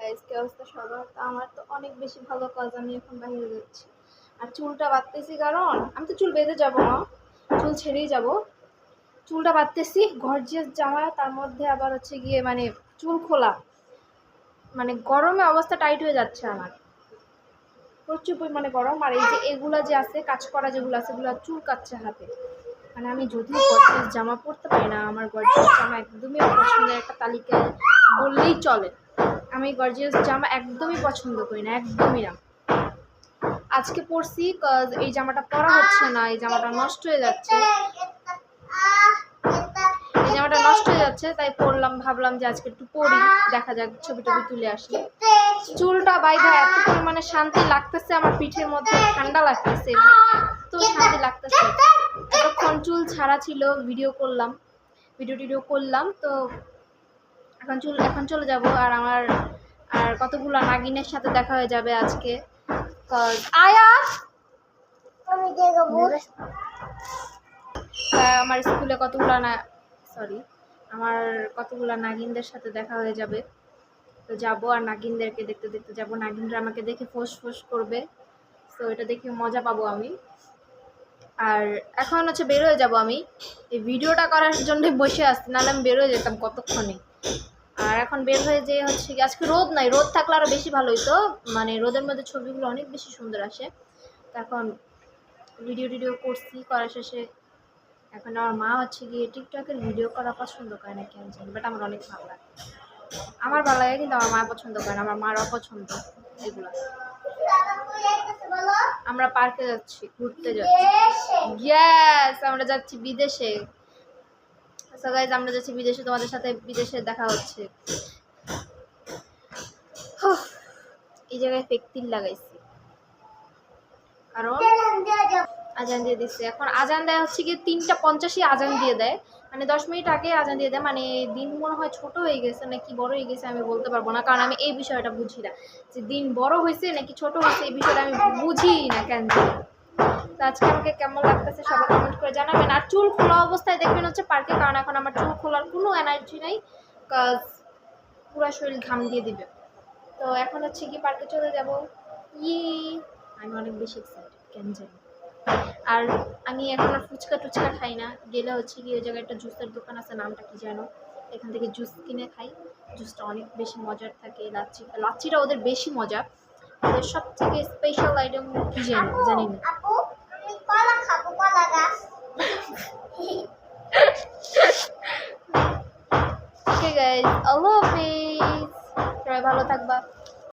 Guys, কি অবস্থা সবার? তো আমার তো অনেক বেশি ভালো কাজ, আমি এখন বাইরে যাচ্ছি আর চুলটা বাঁধতেছি, কারণ আমি তো চুল বেঁধে যাবো না, চুল ছেড়েই যাব। চুলটা বাঁধতেছি, গর্জিয়াস জামা, তার মধ্যে আবার হচ্ছে গিয়ে মানে চুল খোলা, মানে গরমে অবস্থা টাইট হয়ে যাচ্ছে আমার, প্রচুর পরিমাণে গরম। আর এই যে এগুলা যে আছে কাজ করা যেগুলো আছে, এগুলো চুল কাচ্ছে হাতে। মানে আমি যদিও গর্জিয়াস জামা পরতে পারি না, আমার গর্জিয়াস জামা একদমই অপছন্দের একটা তালিকায় বললেই চলে। আমি গর্জিয়াস জামা একদমই পছন্দ করি না, একদমই না। আজকে পরছি কজ এই জামাটা পরা হচ্ছে না, এই জামাটা নষ্ট হয়ে যাচ্ছে, এই জামাটা নষ্ট হয়ে যাচ্ছে, তাই পরলাম। ভাবলাম যে আজকে একটু পরি, দেখা যাক, ছবি টবি তুলে আসি। চুলটা বাইধা এত পরিমাণে শান্তি লাগতেছে, আমার পিঠের মধ্যে ঠান্ডা লাগতেছে, মানে এত শান্তি লাগতেছে। এতক্ষণ চুল ছাড়া ছিল, ভিডিও করলাম, তো এখন চলে যাব। আর আমার আর কতগুলো নাগিনের সাথে দেখা হয়ে যাবে আজকে। আমার স্কুলে কতগুলো নাগিনদের সাথে দেখা হয়ে যাবে, তো যাবো আর নাগিনদেরকে দেখতে দেখতে যাবো। নাগিনরা আমাকে দেখে ফোঁস ফোঁস করবে, তো এটা দেখে মজা পাবো আমি। আর এখন হচ্ছে বের হয়ে যাবো, আমি এই ভিডিওটা করার জন্য বসে আসছি, নাহলে আমি বের হয়ে যেতাম কতক্ষণে। আর এখন বের হয়ে যে হচ্ছে আজকে রোদ নাই, রোদ থাকলে আরো বেশি ভালো হইতো, মানে রোদের মধ্যে ছবিগুলো অনেক বেশি সুন্দর আসে। এখন ভিডিও করছি, করা শেষে এখন আমার মা হচ্ছে গিয়ে টিকটকের ভিডিও করা পছন্দ করে না কেন জানি, বাট আমার অনেক ভালো লাগে। আমার ভালো লাগে, কিন্তু আমার মা পছন্দ করে না, আমার মার অপছন্দ এগুলো। আমরা পার্কে যাচ্ছি, ঘুরতে যাচ্ছি। ইয়েস, আমরা যাচ্ছি বিদেশে। সো গাইস, আমরা যাচ্ছি বিদেশে, তোমাদের সাথে বিদেশে দেখা হচ্ছে। এই জায়গায় পেকতিল লাগাইছি, কারণ আজান দিয়ে দিচ্ছে। এখন আজান দেয় হচ্ছে গিয়ে 3:50 আজান দিয়ে দেয়, মানে 10 মিনিট আগে আজান দিয়ে দেয়। মানে দিন মনে হয় ছোট হয়ে গেছে নাকি বড় হয়ে গেছে আমি বলতে পারবো না, কারণ আমি এই বিষয়টা বুঝি না যে দিন বড় হয়েছে নাকি ছোট হয়েছে, এই বিষয়টা আমি বুঝি না কেন। তো আজকে আমাকে কেমন লাগতেছে সবাই কমেন্ট করে জানাবেন। আর চুল খোলা অবস্থায় দেখবেন হচ্ছে পার্কে, কারণ এখন আমার চুল খোলার কোনো এনার্জি নেই, কাজ পুরো শরীর ঘাম দিয়ে দিবে। তো এখন হচ্ছে কি পার্কে চলে যাব। আমি অনেক বেশি এক্সাইটেড কেন জানি। আর আমি এখন আর ফুচকা টুচকা খাই না, গেলে হচ্ছে কি ওই জায়গায় একটা জুসের দোকান আছে, নামটা কি জানো, এখান থেকে জুস কিনে খাই। জুসটা অনেক বেশি মজার থাকে, লাচ্ছিটা ওদের বেশি মজা। ওদের সব থেকে স্পেশাল আইটেম কি জানি না। ওকে গাইস, আল্লাহ হাফেজ, সবাই ভালো থাকবা।